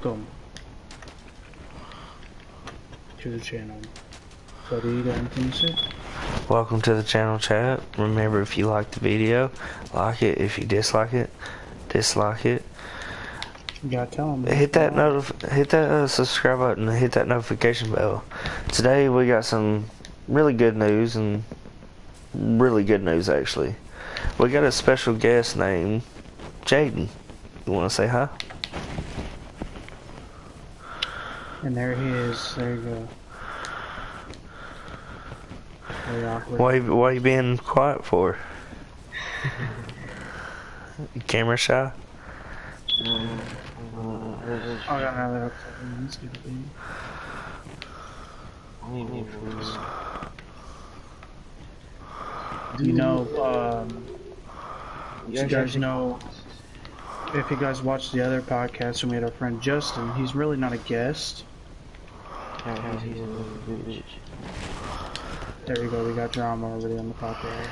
welcome to the channel. Cody, you got anything to say? Welcome to the channel, chat. Remember, if you like the video, like it. If you dislike it, dislike it. You gotta tell them. Hit that subscribe button and hit that notification bell. Today we got some really good news, and really good news actually. We got a special guest named Jaden. You want to say hi? And there he is. There you go. Very awkward. Why you being quiet for? Camera shy? Oh, yeah, no, that's good. You guys know, if you guys watch the other podcast, we had our friend Justin. He's really not a guest. There you go, we got drama already on the podcast.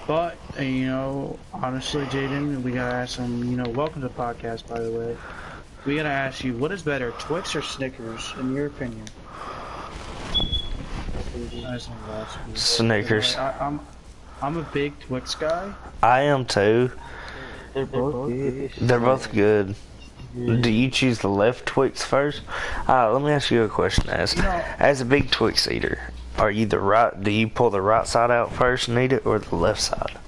But, you know, honestly, Jaden, we gotta ask him, welcome to the podcast, by the way. We gotta ask you, what is better, Twix or Snickers, in your opinion? Snickers. I'm a big Twix guy. I am too. They're both good. They're both good. Do you choose the left Twix first? Let me ask you a question. As a big Twix eater, are you do you pull the right side out first and eat it, or the left side?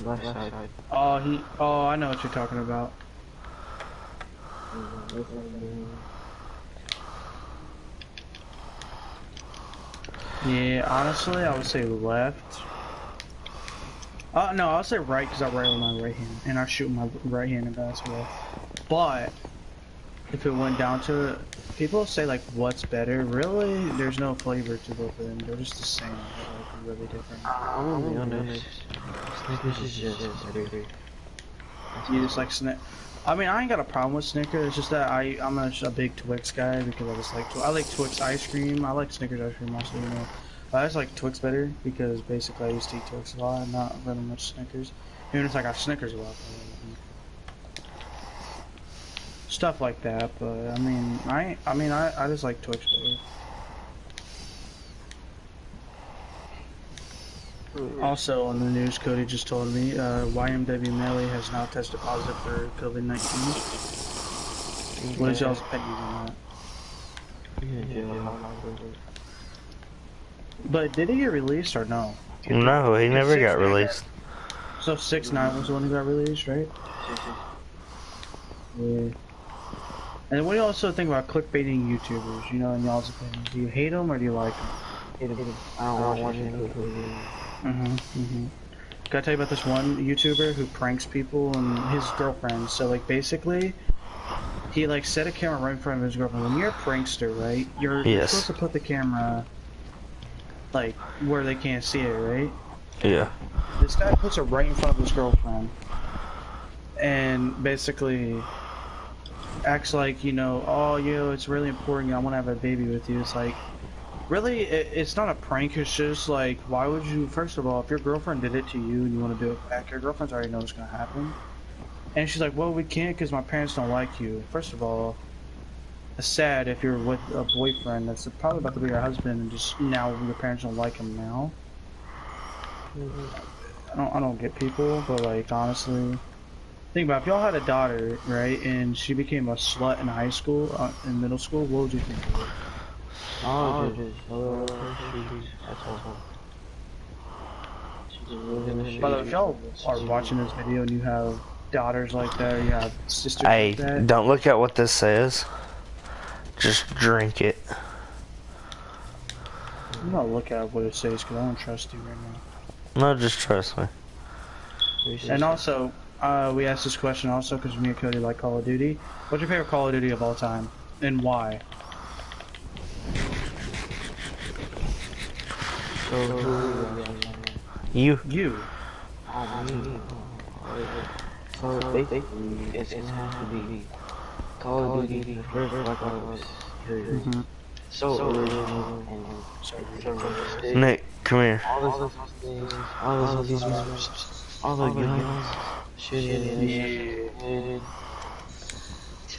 Left side. Oh, I know what you're talking about. Yeah, honestly, I would say left. No, I'll say right because I write with my right hand, and I shoot with my right hand in basketball. But if it went down to it, people say like, what's better? Really, there's no flavor to both of them. They're just the same. They're like really different. I'm gonna be honest. Snickers is just better. You just like Snickers. I mean, I ain't got a problem with Snickers. It's just that I'm a big Twix guy because I just like I like Twix ice cream. I like Snickers ice cream also, But I just like Twix better because basically I used to eat Twix a lot and not very much Snickers. Even if I got Snickers a lot. Stuff like that, but I mean I just like Twix better. Also on the news, Cody just told me YMW Melee has now tested positive for COVID-19. What is y'all's opinion on that? But did he get released or no? No, he never got released. So 6ix9ine was the one who got released, right? Yeah. And what do you also think about clickbaiting YouTubers? In y'all's opinion, do you hate them or do you like them? I don't watch any. Gotta tell you about this one YouTuber who pranks people and his girlfriend. So like basically, he like set a camera right in front of his girlfriend. When you're a prankster, right? You're supposed to put the camera like where they can't see it, right? Yeah. This guy puts it right in front of his girlfriend, and basically acts like it's really important. I want to have a baby with you. It's like. Really, it's not a prank, it's just like, why would you, first of all, if your girlfriend did it to you and you want to do it back, your girlfriend's already knows what's going to happen. And she's like, well, we can't because my parents don't like you. First of all, it's sad if you're with a boyfriend that's probably about to be your husband and just now your parents don't like him now. I don't get people, but like, honestly, think about it, if y'all had a daughter, right, and she became a slut in high school, in middle school, what would you think of it? Oh, By the way, if y'all are watching this video and you have daughters like that, or you have sisters Hey, like that, don't look at what this says. Just drink it. I'm gonna look at what it says because I don't trust you right now. No, just trust me. And also, we asked this question also because me and Cody like Call of Duty. What's your favorite Call of Duty of all time, and why? You. So basically, it's gonna have to be Call of Duty first Black Ops. So original and so Nick, come here. all the guns, shooting,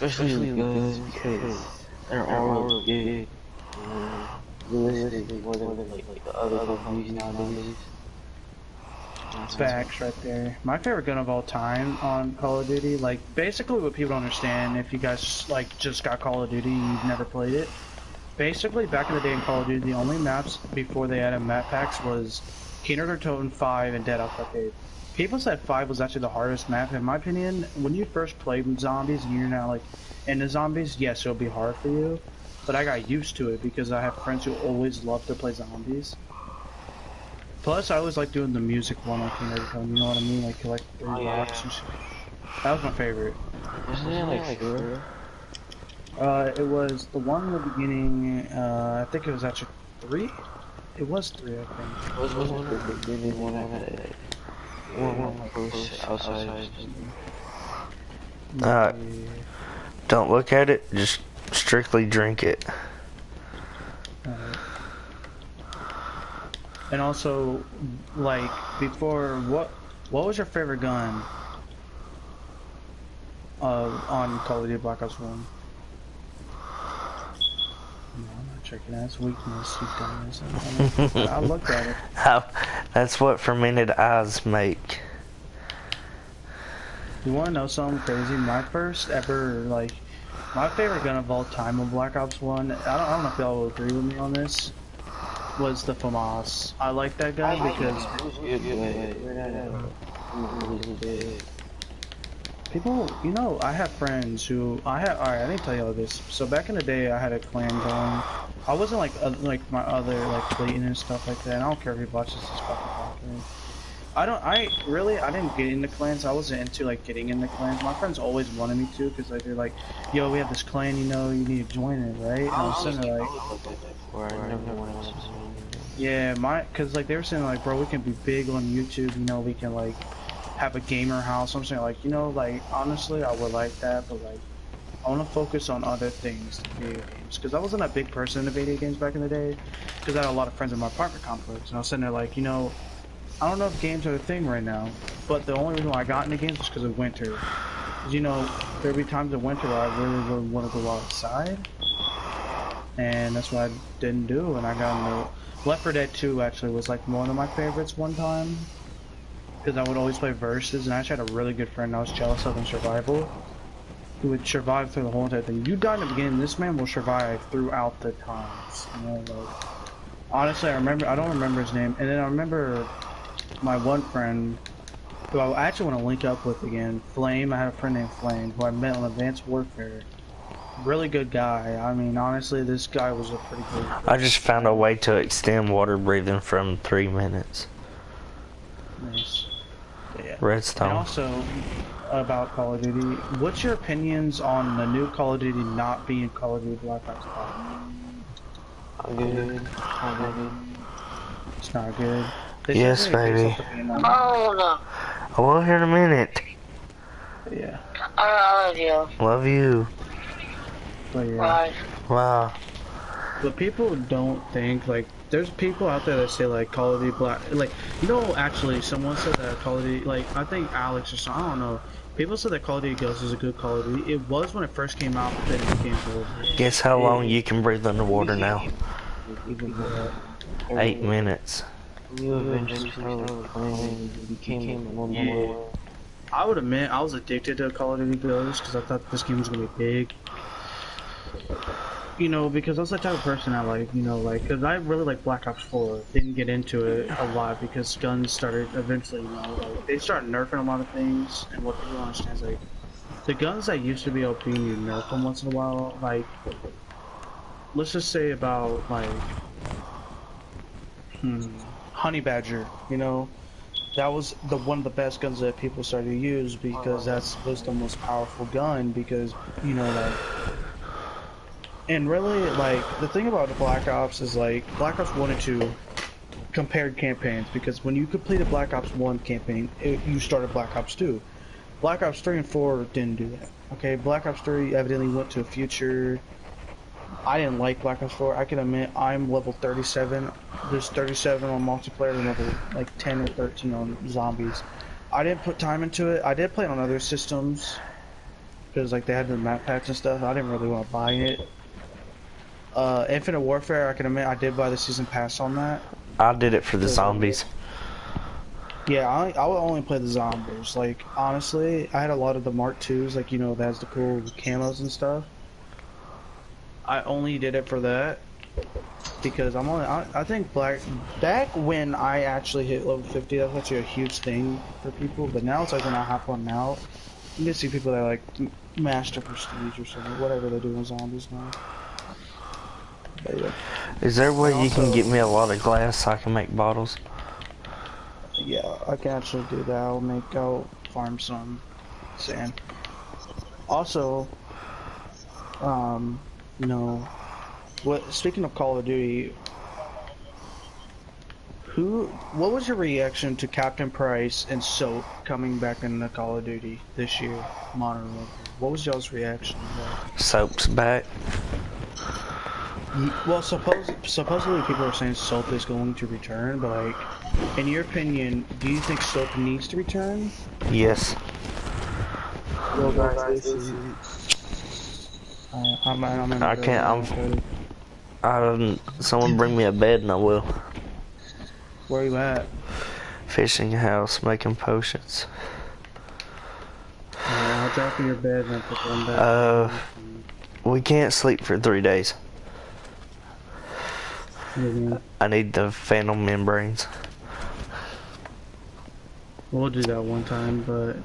especially guns, because they're all good, realistic more than like the other companies nowadays. Facts right there. My favorite gun of all time on Call of Duty, like basically what people don't understand if you guys like just got Call of Duty and you've never played it. Basically back in the day in Call of Duty, the only maps before they added map packs was Kindergarten 5 and Dead Arcade. People said 5 was actually the hardest map. In my opinion, when you first play zombies and you're not like into zombies, yes, it'll be hard for you. But I got used to it because I have friends who always love to play zombies. Plus, I always like doing the music one on Kindergarten, you know what I mean? Like collect 3 rocks and shit. That was my favorite. Wasn't it like 4? It was the one in the beginning, I think it was actually 3? It was 3, I think. Wasn't it the beginning one of it? One first outside. Don't look at it, just strictly drink it. And also, like, before, what was your favorite gun on Call of Duty Black Ops 1? No, I'm not checking that's weakness, you dumbass. I looked at it. That's what fermented eyes make. You wanna know something crazy? My first ever, like, my favorite gun of all time on Black Ops 1, I don't know if y'all will agree with me on this, was the FAMAS. I like that guy because people, you know, I have friends who alright, I didn't tell y'all this. So back in the day, I had a clan going. I wasn't like my other like Clayton and stuff like that. And I don't care if he watches this fucking podcast. I didn't get into clans. I wasn't into like getting into clans. My friends always wanted me to because like they're like, yo, we have this clan, you know, you need to join it, right? And I was sitting there like, yeah, cause like they were saying like, bro, we can be big on YouTube, you know, we can like have a gamer house. I'm saying like, you know, like honestly, I would like that, but like, I want to focus on other things than video games. Cause I wasn't a big person in the video games back in the day, cause I had a lot of friends in my apartment complex, and I was sitting there like, you know, I don't know if games are a thing right now, but the only reason why I got into games was because of winter. Cause you know, there'd be times in winter where I really want to go outside, and that's what I didn't do, and I got into Left 4 Dead 2 actually was like one of my favorites one time, because I would always play versus, and I actually had a really good friend I was jealous of in survival, who would survive through the whole entire thing. You die in the beginning, this man will survive throughout the times, you know, like, honestly, I don't remember his name, and then I remember my one friend, who I actually want to link up with again, Flame. I had a friend named Flame, who I met on Advanced Warfare. Really good guy. I mean, honestly, this guy was a pretty good. I just found a way to extend water breathing from 3 minutes. Nice. Yeah. Redstone. And also, about Call of Duty, what's your opinions on the new Call of Duty not being Call of Duty Black Ops 5? Good. It's not good. Yes, baby. Oh no. I will here in a minute. Yeah. I love you. Love you. But yeah. Bye. Wow. But people don't think, like, there's people out there that say, like, Call of Duty Black, like, you know, actually, someone said that Call of Duty, like, I think Alex or something, I don't know. People said that Call of Duty Ghosts is a good Call of Duty. It was when it first came out, but then it became horrible. Guess how long you can breathe underwater now? 8 minutes. You eventually started playing, you became one more. I would admit, I was addicted to Call of Duty Ghosts because I thought this game was going to be big. You know, because I was the type of person that, like, you know, like, because I really like Black Ops 4. Didn't get into it a lot because guns started eventually, you know, like, they started nerfing a lot of things, and what people don't understand is, like, the guns that used to be OP, you nerf them once in a while, like, let's just say about, like, Honey Badger, you know, that was one of the best guns that people started to use because that was the most powerful gun because, you know, like, and really, like, the thing about the Black Ops is, like, Black Ops 1 and 2 compared campaigns because when you completed Black Ops 1 campaign, you started Black Ops 2. Black Ops 3 and 4 didn't do that, okay? Black Ops 3 evidently went to a future. I didn't like Black Ops 4. I can admit I'm level 37. There's 37 on multiplayer and level like 10 or 13 on zombies. I didn't put time into it. I did play it on other systems, because like they had the map packs and stuff. I didn't really want to buy it. Infinite Warfare, I can admit I did buy the season pass on that. I did it for the zombies. Yeah, I would only play the zombies. Like, honestly, I had a lot of the Mark IIs, like, you know, that has the cool camos and stuff. I only did it for that. Because I think back when I actually hit level 50, that was actually a huge thing for people. But now it's like when I hop on now, you can see people that like master prestige or something, whatever they do in zombies now. But yeah. Is there a way you can get me a lot of glass so I can make bottles? Yeah, I can actually do that. I'll farm some sand. Also, you know, speaking of Call of Duty, what was your reaction to Captain Price and Soap coming back in the Call of Duty this year, Modern Warfare? What was y'all's reaction to that? Soap's back. Well, supposedly people are saying Soap is going to return, but like, in your opinion, do you think Soap needs to return? Yes. Yo guys, I'm I can't. Someone bring me a bed and I will. Where you at? Fishing house, making potions. I'll drop in your bed and I'll put one back. We can't sleep for 3 days. I need the phantom membranes. We'll do that one time, but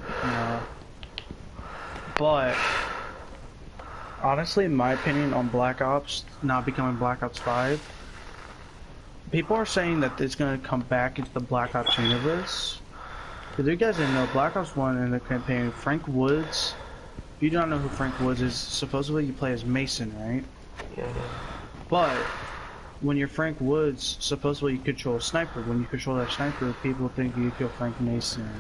honestly, in my opinion, on Black Ops not becoming Black Ops 5, people are saying that it's gonna come back into the Black Ops universe. Because you guys didn't know, Black Ops 1 in the campaign, Frank Woods. If you don't know who Frank Woods is, supposedly you play as Mason, right? Yeah. But when you're Frank Woods, supposedly you control a sniper. When you control that sniper, people think you kill Frank Mason.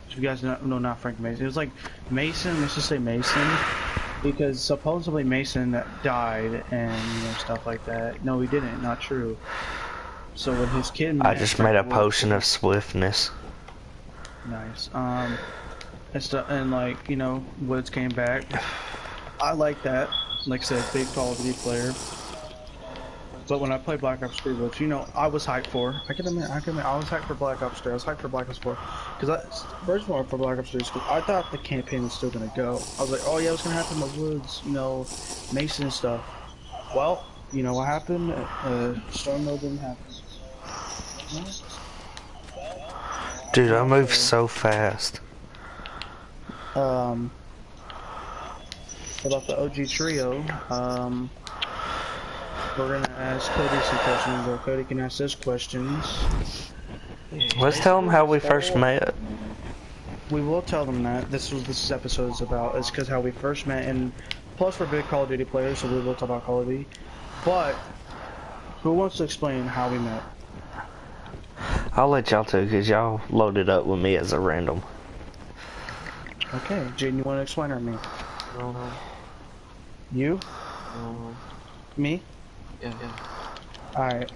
If you guys know, not Frank Mason. It was like Mason, let's just say Mason. Because supposedly Mason died and, you know, stuff like that. No, he didn't. Not true. So when his kid... I just made a potion of swiftness. Nice. And like, you know, Woods came back. I like that. Like I said, big Call of Duty player. But when I played Black Ops 3, which, you know, I was hyped for. I can admit, I was hyped for Black Ops 3. I was hyped for Black Ops 4. Because first of all, for Black Ops 3, I thought the campaign was still going to go. I was like, oh yeah, what's going to happen with Woods, you know, Mason and stuff. Well, you know what happened? Storm mode didn't happen. Dude, I move so fast. About the OG trio, we're gonna ask Cody some questions, or Cody can ask us questions. Let's tell them how we first met. We will tell them that. This episode is about. It's because how we first met, and plus we're big Call of Duty players, so we will talk about Call of Duty. But who wants to explain how we met? I'll let y'all too, because y'all loaded up with me as a random. Okay, Jaden, you want to explain or me? No. You? No. Me? Yeah. Alright.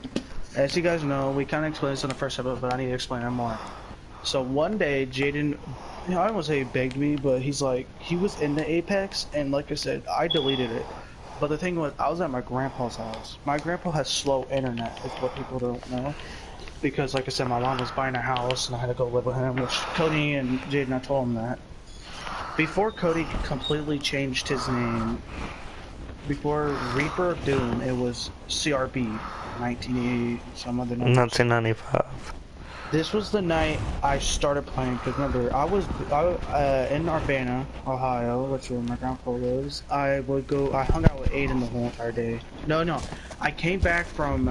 As you guys know, we kind of explained this in the first episode, but I need to explain it more. So one day, Jaden, you know, I don't want to say he begged me, but he's like, he was in the Apex, and like I said, I deleted it. But the thing was, I was at my grandpa's house. My grandpa has slow internet, is what people don't know. Because, like I said, my mom was buying a house, and I had to go live with him, which Cody and Jaden, I told him that. Before Cody completely changed his name, before Reaper of Doom, it was CRB, 1980, some other numbers. 1995. This was the night I started playing, because remember, I was in Urbana, Ohio, which is where my grandpa lives. I hung out with Aiden the whole entire day. No, I came back from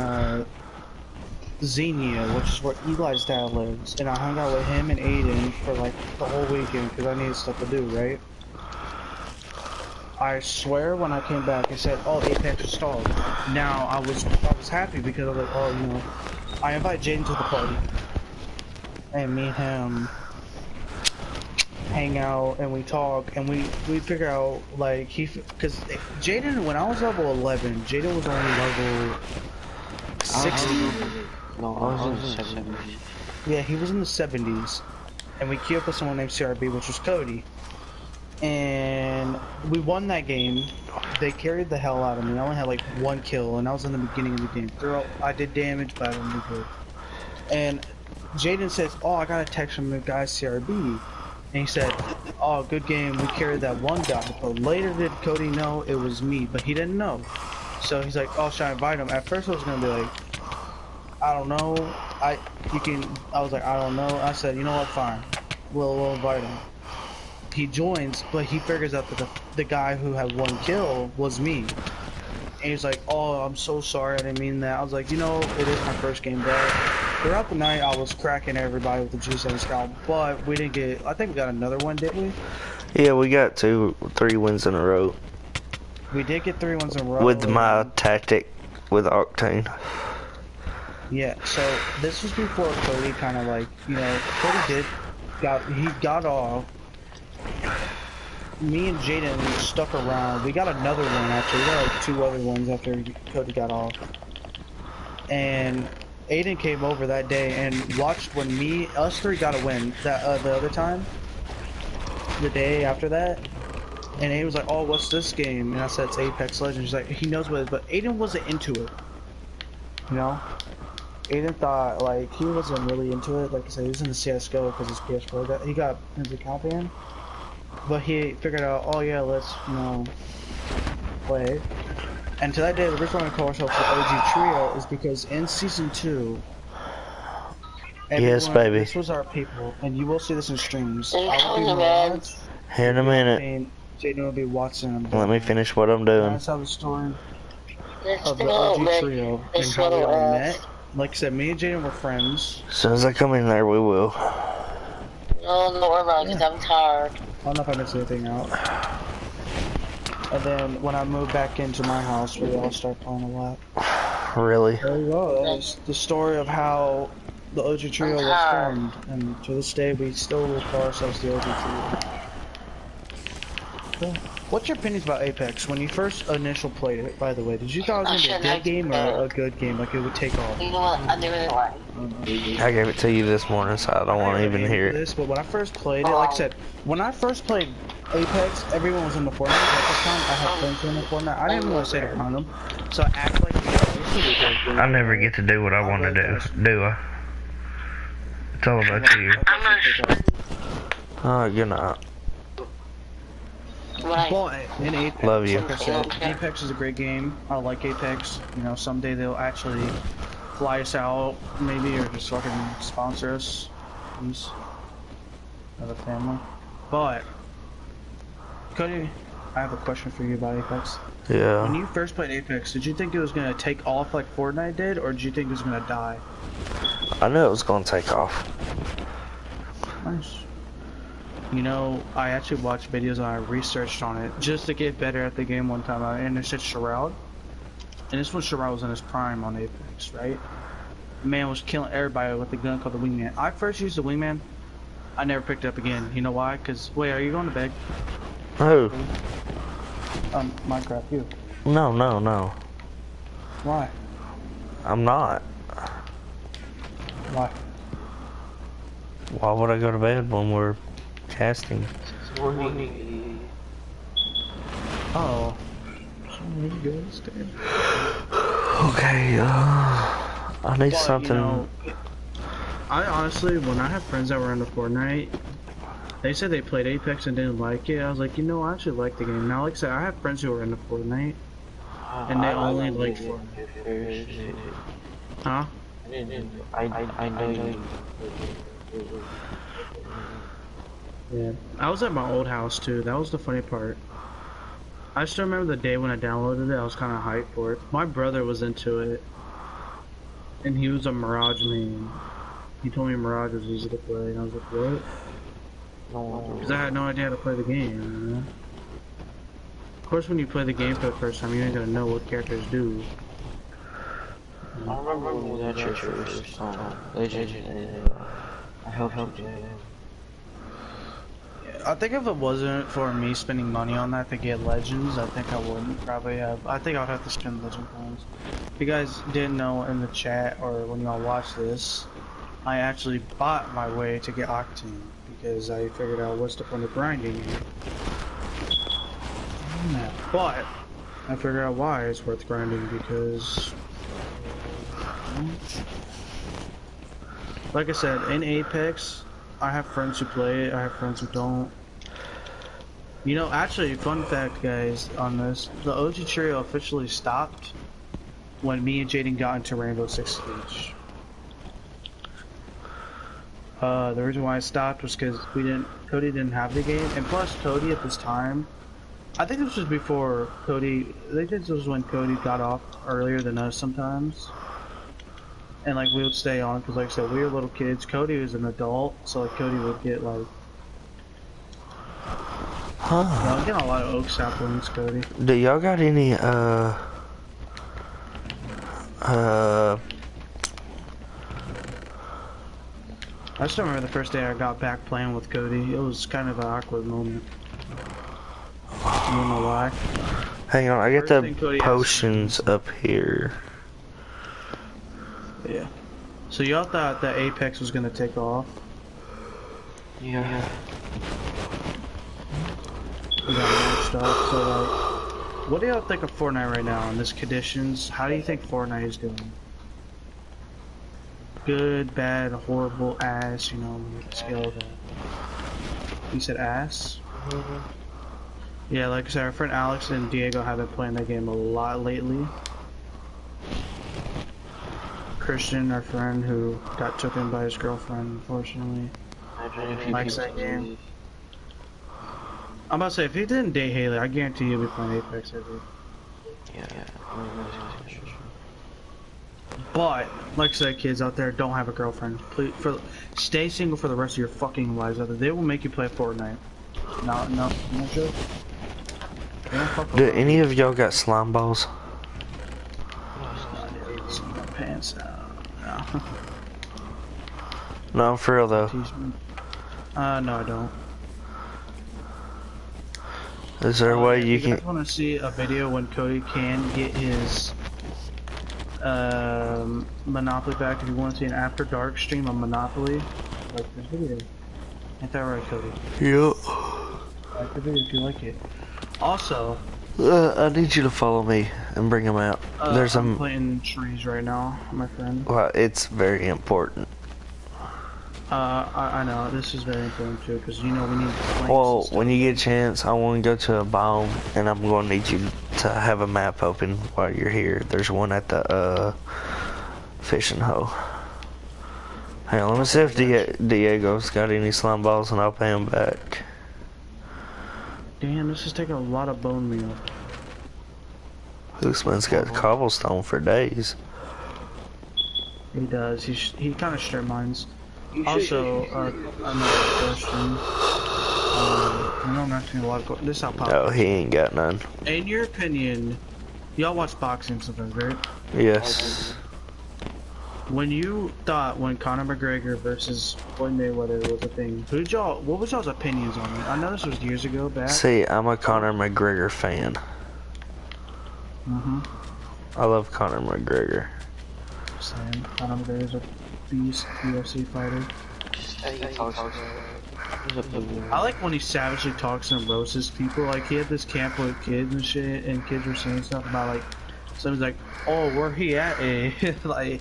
Xenia, which is where Eli's dad lives, and I hung out with him and Aiden for like the whole weekend, because I needed stuff to do, right? I swear when I came back, it said, oh, Apex installed. Now, I was happy because I was like, oh, you know, I invite Jaden to the party. And me and him hang out and we talk and we figure out like because Jaden, when I was level 11, Jaden was only level 60. No, I was in the 70s. Yeah, he was in the 70s, and we queued up with someone named CRB, which was Cody. and we won that game. They carried the hell out of me. I only had like 1 kill, and I was in the beginning of the game. I did damage, but I didn't do good. And Jaden says, "Oh, I got a text from the guy CRB," and he said, "Oh, good game. We carried that one guy." But later did Cody know it was me, but he didn't know. So he's like, "Oh, should I invite him?" At first I was gonna be like, "I don't know. I was like, "I don't know." I said, "You know what? Fine. We'll invite him." He joins, but he figures out that the guy who had 1 kill was me. And he's like, "Oh, I'm so sorry. I didn't mean that." I was like, "You know, it is my first game back." Throughout the night, I was cracking everybody with the G7 Scout, but we didn't get. I think we got another one, didn't we? Yeah, we got 3 wins in a row. We did get 3 wins in a row. With my tactic with Octane. Yeah, so this was before Cody kind of like, you know, Cody got off. Me and Jaden stuck around. We got another one actually. We got like 2 other ones after Cody got off. And Aiden came over that day and watched when us 3 got a win that the other time. The day after that. And Aiden was like, "Oh, what's this game?" And I said, "It's Apex Legends." He's like, he knows what it is, but Aiden wasn't into it. You know? Aiden thought, like, he wasn't really into it. Like I said, he was in the CSGO because his PS4 he got his account banned. But he figured out, oh yeah, let's, you know, play. And to that day, the reason why we call ourselves the OG Trio is because in Season 2, yes, baby. This was our people, and you will see this in streams. Here I will be Mirage, here in a minute. and Jaden will be Watson. Let me finish what I'm doing. That's how the story of the OG Trio and how we all met. Like I said, me and Jaden were friends. As soon as I come in there, we will. No, don't worry about it, because I'm tired. I don't know if I missed anything out. And then when I moved back into my house, we all started playing a lot. Really? There you go. That is the story of how the OG Trio was formed. And to this day, we still will call ourselves the OG Trio. What's your opinions about Apex? When you first initial played it, by the way, did you thought it was going to be a good game or a good game? Like it would take off? You know what? I didn't like. I gave it to you this morning, so I don't want to even hear it. But when I first played it, like I said, when I first played Apex, everyone was in the Fortnite. At the time, I had friends who were in the Fortnite. I didn't want to sit around them, so I act like I never get to do what I want to do I? It's all about you. I'm not. Oh, you're not. But in Apex, Love you. like I said, Apex is a great game. I like Apex. You know, someday they'll actually fly us out, maybe, or just fucking sponsor us. Please. Another family. But, Cody, I have a question for you about Apex. Yeah. When you first played Apex, did you think it was going to take off like Fortnite did, or did you think it was going to die? I knew it was going to take off. Nice. You know, I actually watched videos and I researched on it just to get better at the game one time, and it said Shroud. And this was Shroud was in his prime on Apex, right? The man was killing everybody with a gun called the Wingman. I first used the Wingman. I never picked it up again. You know why? Because, wait, are you going to bed? Who? Minecraft, you. No, no, no. Why? I'm not. Why? Why would I go to bed when we're casting? Oh. Okay, I need something. You know, I honestly, when I have friends that were into Fortnite, they said they played Apex and didn't like it. I was like, you know, I actually like the game. Now, like I said, I have friends who are into Fortnite, and they only like Fortnite. Huh? I know you. Yeah. I was at my old house too. That was the funny part. I still remember the day when I downloaded it. I was kind of hyped for it. My brother was into it, and he was a Mirage main. He told me Mirage was easy to play, and I was like, what? Because I had no idea how to play the game, you know? Of course, when you play the game for the first time, you ain't gonna know what characters do. I remember when we got your first Legend, and I helped you. I think if it wasn't for me spending money on that to get Legends, I think I wouldn't probably have. I think I'd have to spend Legend coins. If you guys didn't know in the chat or when y'all watch this, I actually bought my way to get Octane because I figured out what's the point of grinding here. that. But I figured out why it's worth grinding because, like I said, in Apex, I have friends who play it. I have friends who don't. You know, actually, fun fact, guys, on this, the OG trio officially stopped when me and Jaden got into Rainbow Six Siege. The reason why I stopped was because Cody didn't have the game, and plus Cody at this time, I think this was before Cody, I think this was when Cody got off earlier than us sometimes. And like we would stay on, because like I said, we were little kids. Cody was an adult, so like Cody would get like, I'm getting a lot of oak saplings, Cody. Do y'all got any, I just remember the first day I got back playing with Cody. It was kind of an awkward moment. I don't know why. hang on, I get First thing the Cody potions up here. Yeah. So y'all thought that Apex was gonna take off? Yeah. We got more stuff. So like, what do y'all think of Fortnite right now in this conditions? How do you think Fortnite is doing? Good, bad, horrible, ass, you know, scale of that. You said ass? Yeah, like I said, our friend Alex and Diego have been playing that game a lot lately. Christian, our friend who got taken by his girlfriend, unfortunately, likes that game. I'm about to say, if he didn't date Haley, I guarantee he'll be playing Apex every. Yeah. But, like I said, kids out there, don't have a girlfriend. Please, stay single for the rest of your fucking lives out there. They will make you play Fortnite. No joke. They don't fuck Do around. any of y'all got slime balls? My pants out. No. No, for real though. No, I don't. Is there a way you If you can? guys want to see a video when Cody can get his Monopoly back, if you want to see an After Dark stream on Monopoly, like this video. Ain't that right, Cody? Yep. Like the video if you like it. Also, I need you to follow me and bring them out. There's I'm some. planting trees right now, my friend. Well, it's very important. I know, this is very important too, because you know we need plants. Well, and stuff. when you get a chance, I want to go to a biome, and I'm going to need you to have a map open while you're here. There's one at the fishing hole. Hang on, let me see if Diego's got any slime balls, and I'll pay him back. Damn, this is taking a lot of bone meal. This man's got cobblestone for days. He does. He kind of straight mines. Also, another question. I know I'm asking a lot of questions. This is how pop. No, he ain't got none. In your opinion, y'all watch boxing sometimes, right? Yes. When you thought when Conor McGregor versus Floyd Mayweather was a thing, what was y'all's opinions on it? I know this was years ago back. See, I'm a Conor McGregor fan. I love Conor McGregor. Same. Conor McGregor's a beast UFC fighter. I like when he savagely talks and roasts people. Like, he had this camp with kids and shit, and kids were saying stuff about, like, somebody's like, oh, where he at? Like,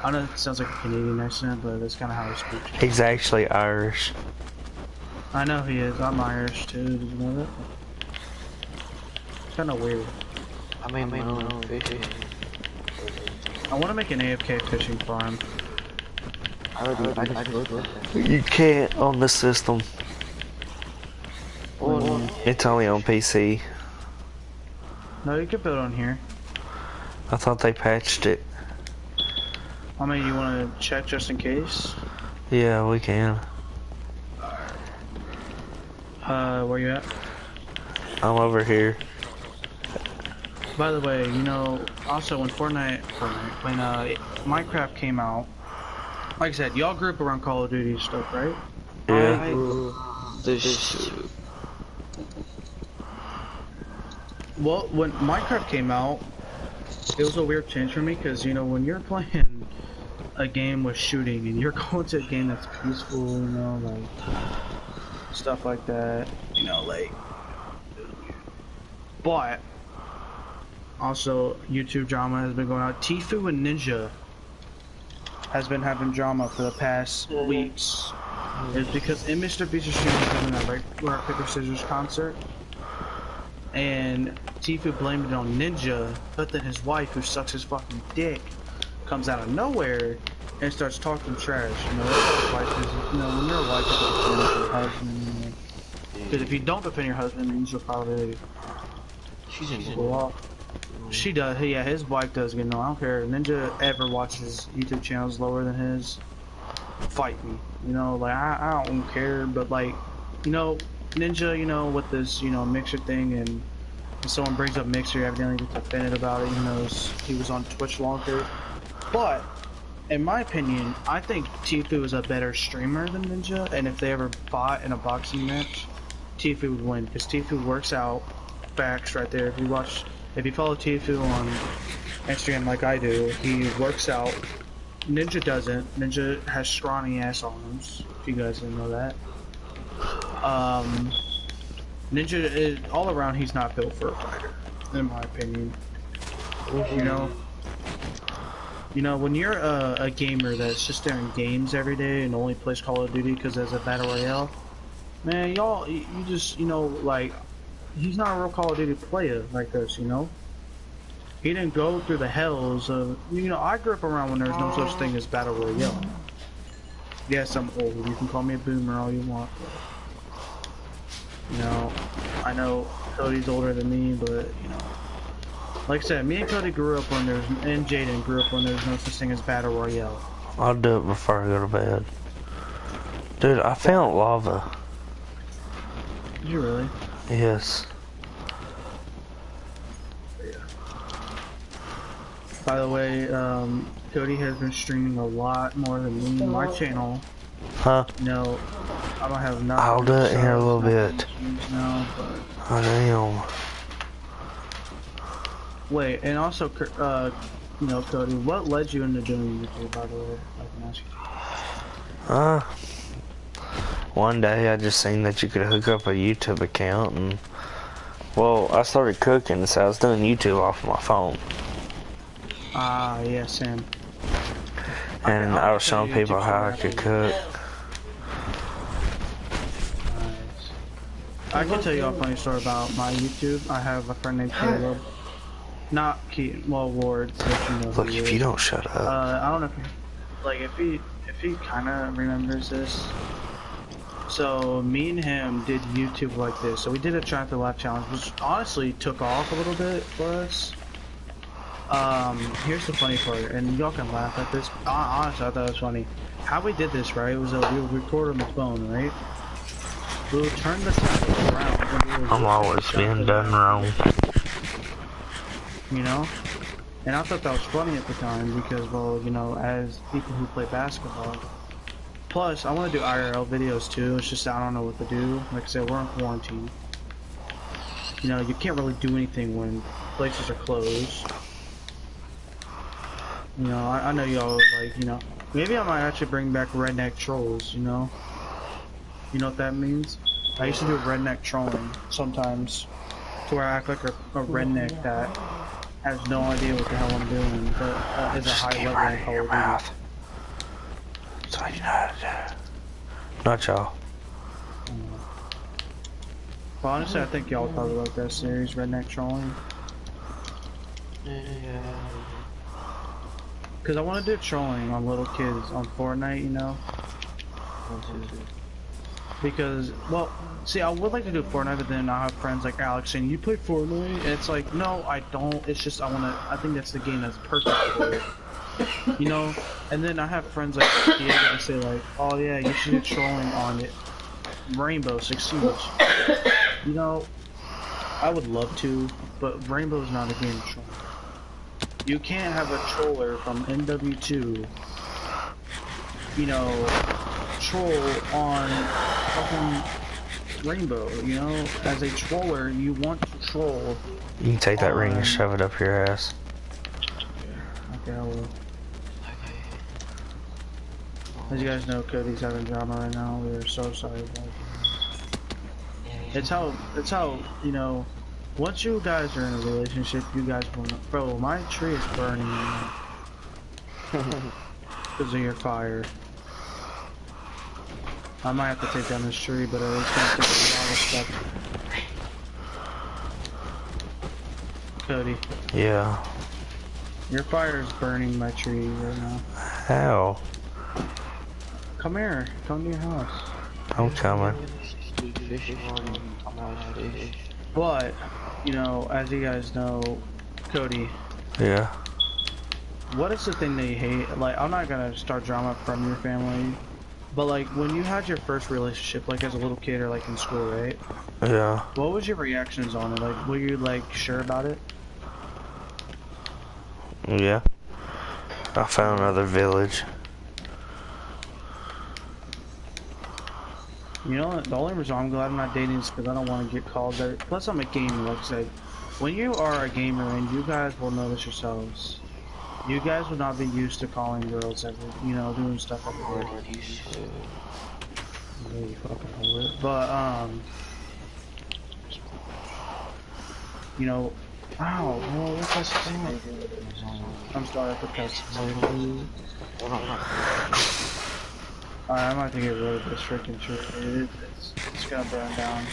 I know it sounds like a Canadian accent, but that's kind of how he speaks. He's actually Irish. I know he is. I'm Irish, too. Did you know that? It's kind of weird. I made my own fishing. I want to make an AFK fishing farm. I just looked at it. You can't on the system. It's only on PC. No, you can build on here. I thought they patched it. I mean, you want to check just in case? Yeah, we can. Where you at? I'm over here. By the way, you know, also when when Minecraft came out, like I said, y'all group around Call of Duty stuff, right? Yeah. Well, when Minecraft came out, it was a weird change for me, because, you know, when you're playing a game with shooting, and you're going to a game that's peaceful, you know, like, stuff like that, you know, like, But also YouTube drama has been going on. Tfue and Ninja has been having drama for the past weeks. It's because in Mr. Beast's stream is having a rock paper scissors concert, and Tfue blamed it on Ninja, but then his wife, who sucks his fucking dick, comes out of nowhere and starts talking trash. You know, that's what a wife is. You know, when you're a wife, you defend your husband. Because if you don't defend your husband, then you'll probably She's in go off. She does. Yeah, his wife does get no. I don't care. Ninja ever watches YouTube channels lower than his. Fight me. You know, like I don't care, but like, you know, Ninja, you know, with this, you know, Mixer thing, and if someone brings up Mixer, evidently gets offended about it, even though he was on Twitch longer. But in my opinion, I think Tfue is a better streamer than Ninja, and if they ever fought in a boxing match, Tfue would win, because Tfue works out. Facts right there. If you follow Tfue on Instagram like I do, he works out. Ninja doesn't. Ninja has scrawny ass arms, if you guys didn't know that. Ninja is, all around, he's not built for a fighter, in my opinion. You know, when you're a gamer that's just there in games every day and only plays Call of Duty because there's a battle royale, man, you just, you know, like, he's not a real Call of Duty player like this, you know? He didn't go through the hells of, you know, I grew up around when there was no such thing as battle royale. Yes, I'm old. You can call me a boomer all you want. You know, I know Cody's older than me, but, you know, like I said, me and Cody grew up when there's, and Jaden grew up when there's no such thing as battle royale. I'll do it before I go to bed. Dude, I found lava. Did you really? Yes. By the way, Cody has been streaming a lot more than me. My channel, Huh? no, I don't have nothing. I'll do it here a little bit. Now, but... Oh, damn. Wait, and also, you know, Cody, what led you into doing YouTube, by the way? I can ask you. One day I just seen that you could hook up a YouTube account, and, well, I started cooking, so I was doing YouTube off my phone. Ah, yeah, Sam. And I was showing people how I could cook. Nice. I can tell you a funny story about my YouTube. I have a friend named Caleb. Not Keaton, well, Ward, so you know. Look, if you don't shut up. I don't know if he kind of remembers this. So me and him did YouTube like this. So we did a Try Not to Laugh challenge, which honestly took off a little bit for us. Here's the funny part, and y'all can laugh at this. Honestly, I thought it was funny. How we did this, right? It was we would record on the phone, right? We would turn the camera around. I'm always being done wrong. You know? And I thought that was funny at the time because, well, you know, as people who play basketball. Plus, I want to do IRL videos too. It's just I don't know what to do. Like I said, we're in quarantine. You know, you can't really do anything when places are closed. You know, I know y'all like, you know, maybe I might actually bring back redneck trolls, you know? You know what that means? I used to do redneck trolling sometimes, to where I act like a redneck that has no idea what the hell I'm doing, but is a high level in Call of Duty. So you know how to do. Not y'all. Well, honestly, I think y'all probably like that series, redneck trolling. Because I want to do trolling on little kids on Fortnite, you know? Because, well, see, I would like to do Fortnite, but then I have friends like Alex saying, you play Fortnite? And it's like, no, I don't. It's just, I think that's the game that's perfect for it. You know? And then I have friends like Diego that say like, oh yeah, you should do trolling on it. Rainbow Six Siege. You know, I would love to, but Rainbow's not a game of trolling. You can't have a troller from NW2, you know, troll on fucking Rainbow, you know? As a troller, you want to troll. You can take that ring and shove it up your ass. Okay, I will. As you guys know, Cody's having drama right now. We are so sorry about it. It's how, you know, once you guys are in a relationship, you guys will. Bro, my tree is burning because of your fire. I might have to take down this tree, but it's gonna take a lot of stuff. Cody. Yeah. Your fire is burning my tree right now. How? Come here. Come to your house. I'm coming. But, you know, as you guys know, Cody, Yeah. what is the thing that you hate? Like, I'm not gonna start drama from your family, but like, when you had your first relationship, like as a little kid or like in school, right? Yeah. What was your reactions on it? Like, were you like sure about it? Yeah. I found another village. You know, the only reason I'm glad I'm not dating is because I don't want to get called that. Plus, I'm a gamer, like I said. When you are a gamer, and you guys will notice yourselves, you guys will not be used to calling girls every, you know, doing stuff every day. Yeah, you fucking hold it. But, you know, ow, well, what was I saying? I'm sorry for cussing. Alright, I'm about to get rid of this freaking tree. It's gonna burn down.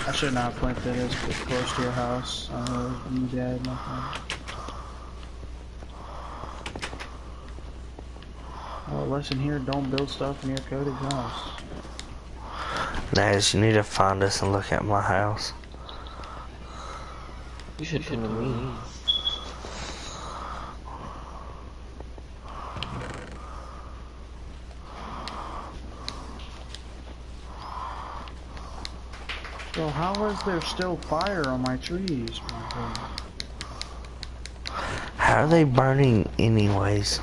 I should not have planted this close to your house. I know you dead, nothing. Oh, lesson here, don't build stuff near Cody's house. Naz, you need to find us and look at my house. You should come to me. So how is there still fire on my trees, my friend? How are they burning anyways?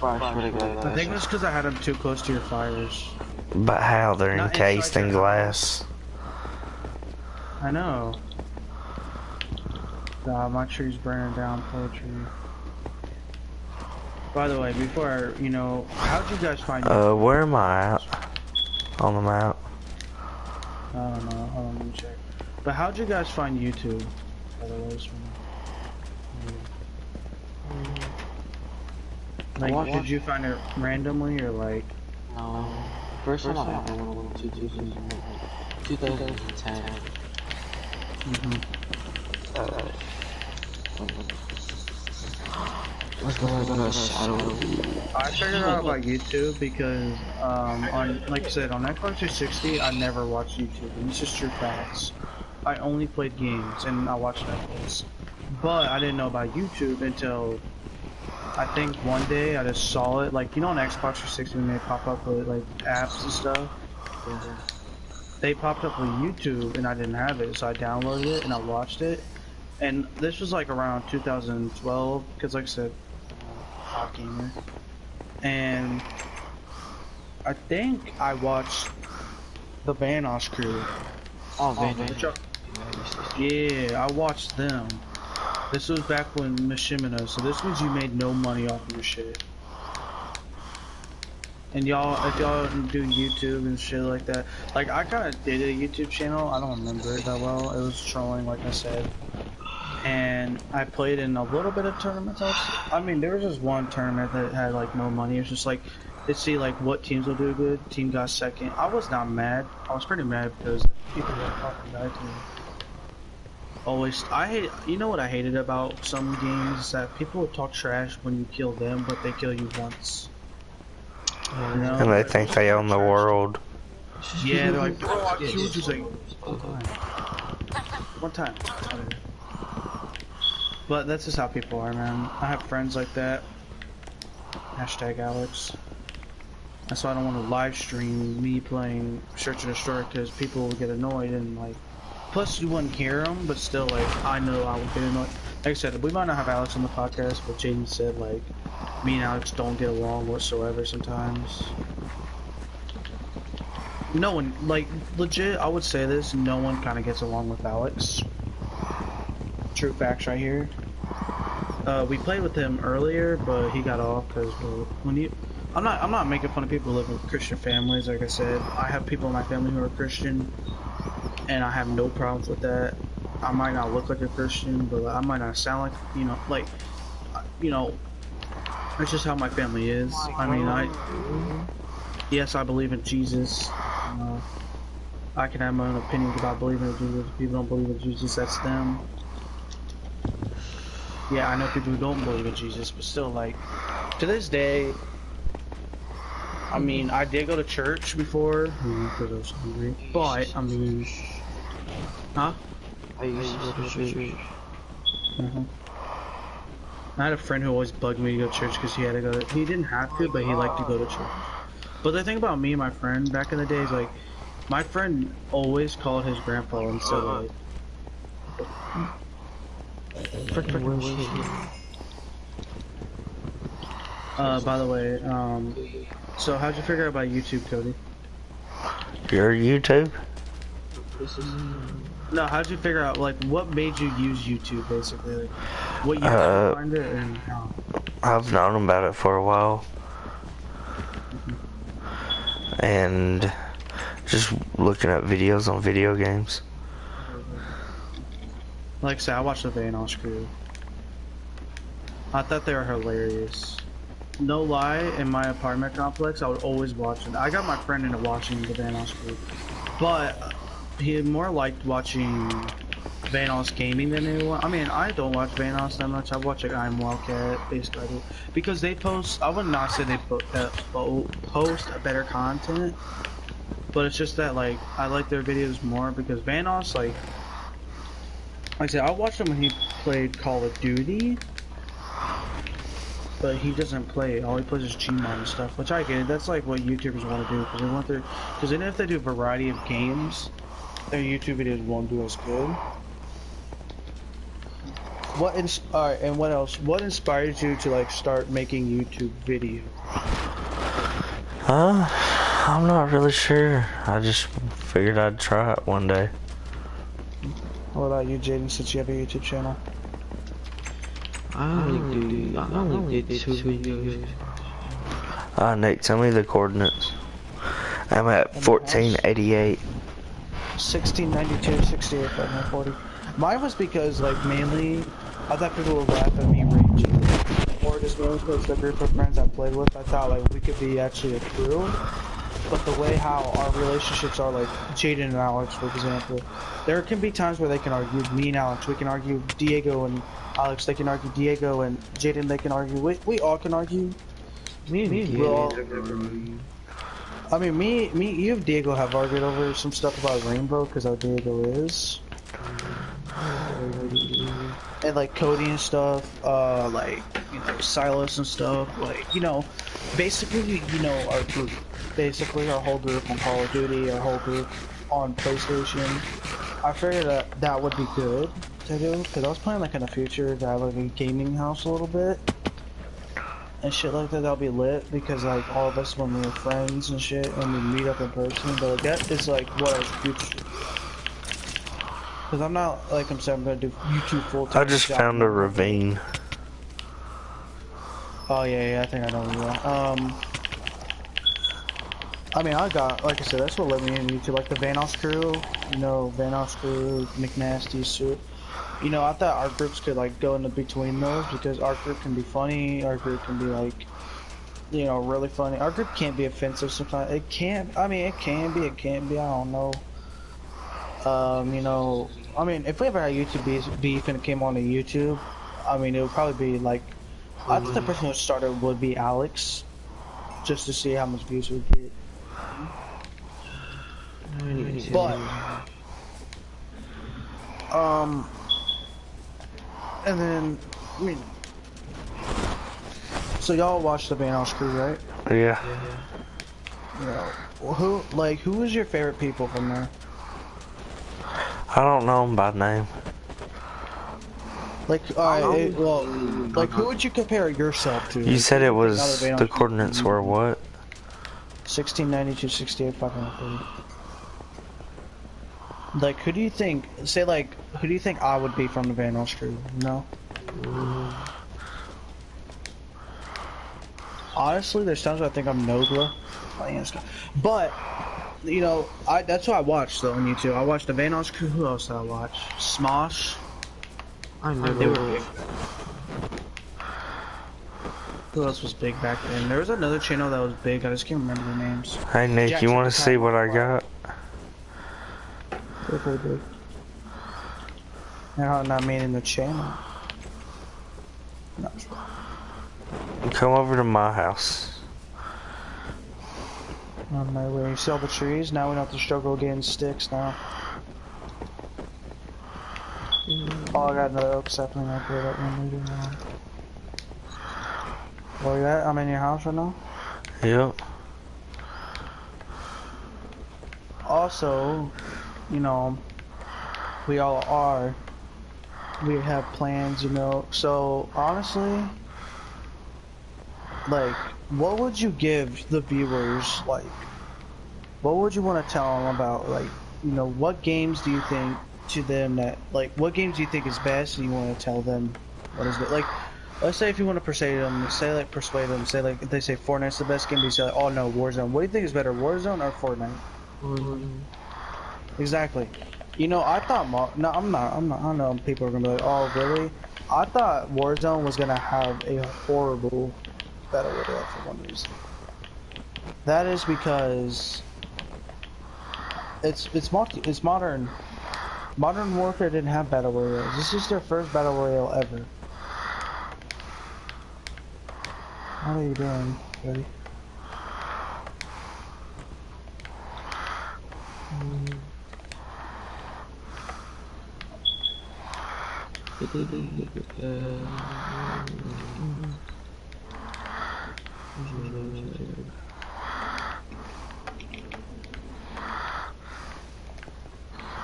I think it's because I had them too close to your fires. But how? They're Not encased inside in your glass. I know. My tree's burning down, poor tree. By the way, before, you know, how'd you guys find YouTube? Where am I at? On the map. I don't know, hold on, let me check. But how'd you guys find YouTube? By the way, like, did you find it randomly or like? No. First time I found one was 2010. Let's go to Shadow. I figured out about YouTube because, on, like I said, on Xbox 360, I never watched YouTube, and this is true facts. I only played games, and I watched Netflix. But I didn't know about YouTube until, I think one day I just saw it, like, you know on Xbox 360 when they pop up with, like, apps and stuff? Yeah. They popped up with YouTube, and I didn't have it, so I downloaded it, and I watched it. And this was, like, around 2012, because, like I said, hot gamer. And I think I watched the Vanoss crew. Oh, Vanoss. Yeah, I watched them. This was back when Mishimino, so this means you made no money off of your shit. And y'all, if y'all do YouTube and shit like that, like I kinda did a YouTube channel, I don't remember it that well, it was trolling like I said. And I played in a little bit of tournaments. I mean, there was just one tournament that had like no money. It was just like to see like what teams will do good. Team got second. I was not mad. I was pretty mad because people were talking bad to me. Always, you know what I hated about some games is that people would talk trash when you kill them, but they kill you once. You know? And they think they own the world. Yeah, they're like, bro, I killed you. Like, one time. But that's just how people are, man. I have friends like that. Hashtag Alex. That's why I don't want to live stream me playing Search and Destroy because people will get annoyed and like. Plus, you wouldn't hear them, but still, like, I know I would get annoyed. Like I said, we might not have Alex on the podcast, but Jaden said, like, me and Alex don't get along whatsoever sometimes. No one, like, legit, I would say this, no one kind of gets along with Alex. True facts right here. We played with him earlier, but he got off because when you, I'm not making fun of people who live with Christian families. Like I said, I have people in my family who are Christian, and I have no problems with that. I might not look like a Christian, but I might not sound like, you know, that's just how my family is. I mean, yes, I believe in Jesus. I can have my own opinions about believing in Jesus. If people don't believe in Jesus, that's them. Yeah, I know people who don't believe in Jesus, but still, like, to this day, I mean, I did go to church before, because I was hungry, but, I mean, huh? I used to go to church. I had a friend who always bugged me to go to church because he had to go he didn't have to, but he liked to go to church. But the thing about me and my friend back in the day is, like, my friend always called his grandpa and said, like, by the way, so how'd you figure out about YouTube, Cody? Your YouTube? No, how'd you figure out, like, what made you use YouTube, basically? Like, what year did you find it, and how? I've known about it for a while. And just looking at videos on video games. Like I said, I watched the Vanos crew. I thought they were hilarious. No lie, in my apartment complex, I would always watch it. I got my friend into watching the Vanos crew, but he more liked watching Vanos gaming than anyone. I mean, I don't watch Vanos that much. I watch like I'm Wildcat, basically, because they post. I would not say they post better content, but it's just that, like, I like their videos more because Vanos, like I said, I watched him when he played Call of Duty, but he doesn't play. All he plays is Gmod and stuff, which I get. That's like what YouTubers want to do because they want their. Because even if they do a variety of games, their YouTube videos won't do as good. Alright, and what else? What inspired you to, like, start making YouTube videos? I'm not really sure. I just figured I'd try it one day. What about you, Jaden, since you have a YouTube channel? I only did 2 videos. Nick, tell me the coordinates. I'm at 1488. 1692, 68, 540. Mine was because, like, mainly, I thought people would laugh at me raging. Or just mainly because the group of friends I played with, I thought, like, we could be actually a crew. But the way how our relationships are, like, Jaden and Alex, for example, there can be times where they can argue, me and Alex, we can argue Diego and Alex, they can argue Diego and Jaden, they can argue, we all can argue. Me and you and Diego have argued over some stuff about Rainbow, because how Diego is. And, like, Cody and stuff, like, you know, Silas and stuff, like, you know, basically, you know, our group. Basically, our whole group on Call of Duty, our whole group on PlayStation. I figured that that would be good to do, because I was planning, like, in the future to have, like, a gaming house a little bit. And shit like that, that'll be lit, because, like, all of us, when we were friends and shit, and we meet up in person, but, like, that is, like, what I was future. Because I'm not, like I'm saying, I'm gonna do YouTube full-time. I just found a ravine. Oh, yeah, I think I know where you are. I mean, I got, like I said, that's what led me into YouTube, like the Vanos crew, you know, Vanos crew, McNasty, Suit. You know, I thought our groups could, like, go into between those, because our group can be funny, our group can be, like, you know, really funny. Our group can't be offensive sometimes. It can't, I mean, it can be, I don't know. You know, I mean, if we ever had YouTube beef and it came onto YouTube, I mean, it would probably be, like, I think the person who started would be Alex, just to see how much views we get. But, and then, I mean, so y'all watched the Vanos crew, right? Yeah. Yeah. Well, who is your favorite people from there? I don't know them by name. Like, alright, well, like, who would you compare yourself to? You like, said it was, the coordinates were what? 1692, 68, 530. Like, who do you think, say, like, who do you think I would be from the Vanos crew, you know? Honestly, there's times where I think I'm Nogla. But, you know, that's what I watched though on YouTube. I watched the Vanoss crew. Who else did I watch? Smosh. I They were never. big. Who else was big back then? There was another channel that was big. I just can't remember the names. Hey Nick, you want to see what I got? They're pretty big. They're not meaning the channel. No. Come over to my house. On my way. You see all the trees? Now we don't have to struggle getting sticks now. Oh, I got another oak sapling right there that we're moving on. Where you at? I'm in your house right now. Yep. Also, you know, we all are. We have plans, you know. So, honestly, like, what would you give the viewers, like, what would you want to tell them about, like, you know, what games do you think to them that, like, what games do you think is best and you want to tell them what is it? Like, let's say if you want to persuade them, say like, if they say Fortnite's the best game, you say like, oh no, Warzone. What do you think is better, Warzone or Fortnite? Exactly. You know, I thought, no, I'm not, I know people are gonna be like, oh really? I thought Warzone was gonna have a horrible battle royale for one reason. That is because it's modern. Modern Warfare didn't have battle royales. This is their first battle royale ever. What are you doing, buddy?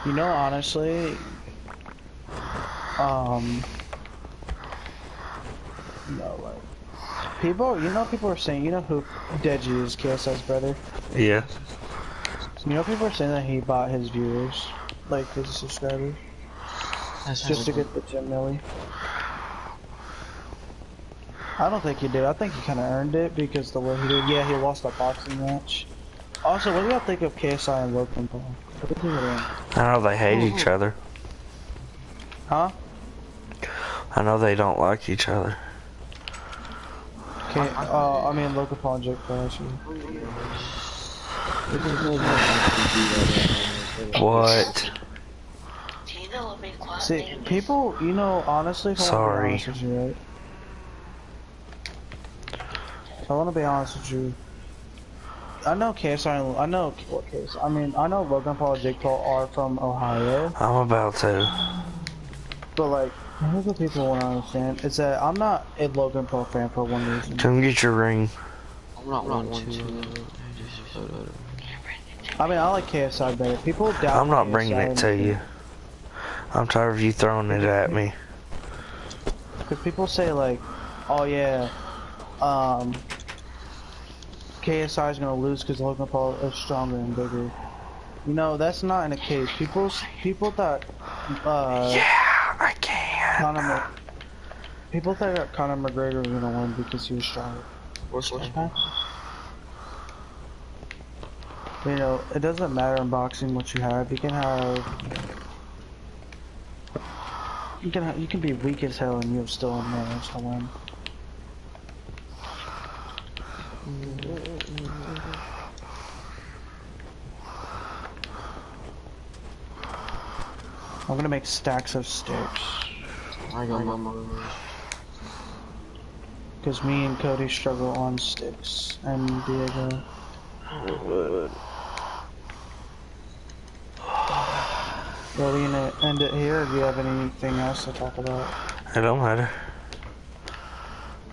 You know, honestly, you know, like, people are saying, you know who Deji is, KSI's brother? Yeah. You know, people are saying that he bought his viewers, like his subscribers, just to get the 10 milli. I don't think he did. I think he kind of earned it because the way he did. Yeah, he lost a boxing match. Also, what do y'all think of KSI and Logan Paul? What do you think of them? I know they hate each other. Huh? I know they don't like each other. Okay, I mean Logan Paul and Jake Paul, actually. What? See, people, you know, honestly, if I want to be honest with you, right? If I want to be honest with you, I know KSI, I know Logan Paul and Jake Paul are from Ohio. I'm about to. But like, here's what people want to understand, is that I'm not a Logan Paul fan for one reason. Come get your ring. I'm not one to. I mean, I like KSI better. People doubt I'm not KSI bringing it to you. I'm tired of you throwing it at me. Because people say like, oh yeah, KSI is gonna lose because Logan Paul is stronger and bigger. You know, that's not in the case. People thought, yeah, I can. People thought that Conor McGregor was gonna win because he was stronger. You know, it doesn't matter in boxing what you have. You can be weak as hell and you'll still manage to win. I'm gonna make stacks of sticks. I got my mom. Because me and Cody struggle on sticks, and Diego. Well, we gonna end it here, or do you have anything else to talk about? It don't matter.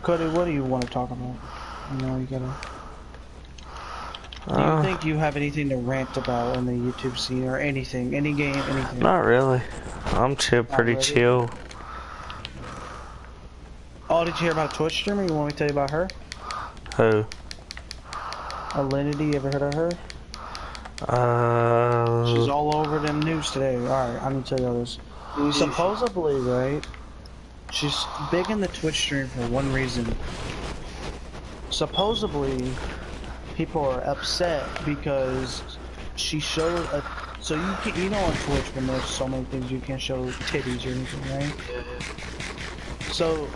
Cody, what do you want to talk about? You know, you gotta... Do you think you have anything to rant about in the YouTube scene, or anything? Any game, anything? Not really. I'm pretty chill. Oh, did you hear about a Twitch streamer? You want me to tell you about her? Who? Alinity, you ever heard of her? She's all over the news today. Alright, I need to tell you all this. Supposedly, right? She's big in the Twitch stream for one reason. Supposedly, people are upset because she showed a. So you know on Twitch when there's so many things you can't show titties or anything, right? So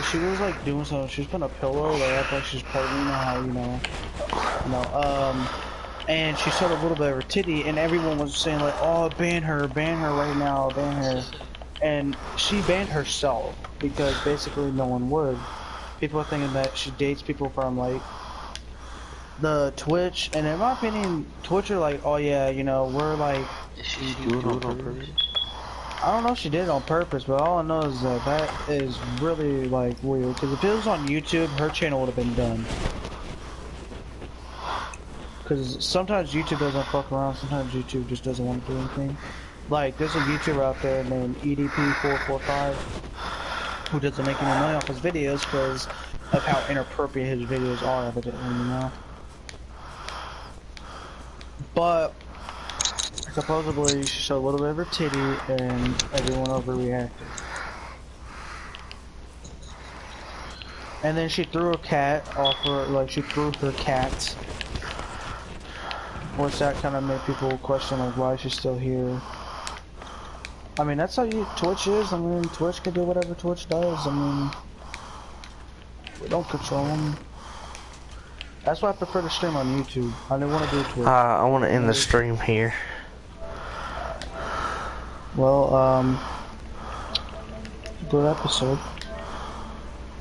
she was like doing something. She was putting a pillow, like act like she's pregnant. You know how and she showed a little bit of her titty, and everyone was saying like, "Oh, ban her right now, ban her." And she banned herself because basically no one would. People are thinking that she dates people from like the Twitch, and in my opinion, Twitch are like, "Oh yeah, we're like." Did she do it on purpose? I don't know if she did it on purpose, but all I know is that is really like weird. Because if it was on YouTube, her channel would have been done. Because sometimes YouTube doesn't fuck around, sometimes YouTube just doesn't want to do anything. Like, there's a YouTuber out there named EDP445 who doesn't make any money off his videos because of how inappropriate his videos are, evidently, But, supposedly, she showed a little bit of her titty and everyone overreacted. And then she threw a cat off her, like, she threw her cat. Which that kind of made people question, like, why she's still here. I mean, that's how Twitch is. I mean, Twitch can do whatever Twitch does. I mean, we don't control them. That's why I prefer to stream on YouTube. I didn't want to do Twitch. I want to end the stream here. Well, good episode.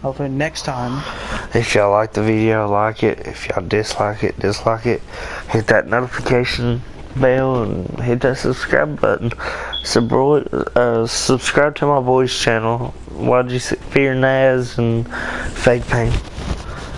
Hopefully next time. If y'all like the video, like it. If y'all dislike it, dislike it. Hit that notification bell and hit that subscribe button. Subscribe to my boys' channel. Why'd you fear Naz and Fake Pain?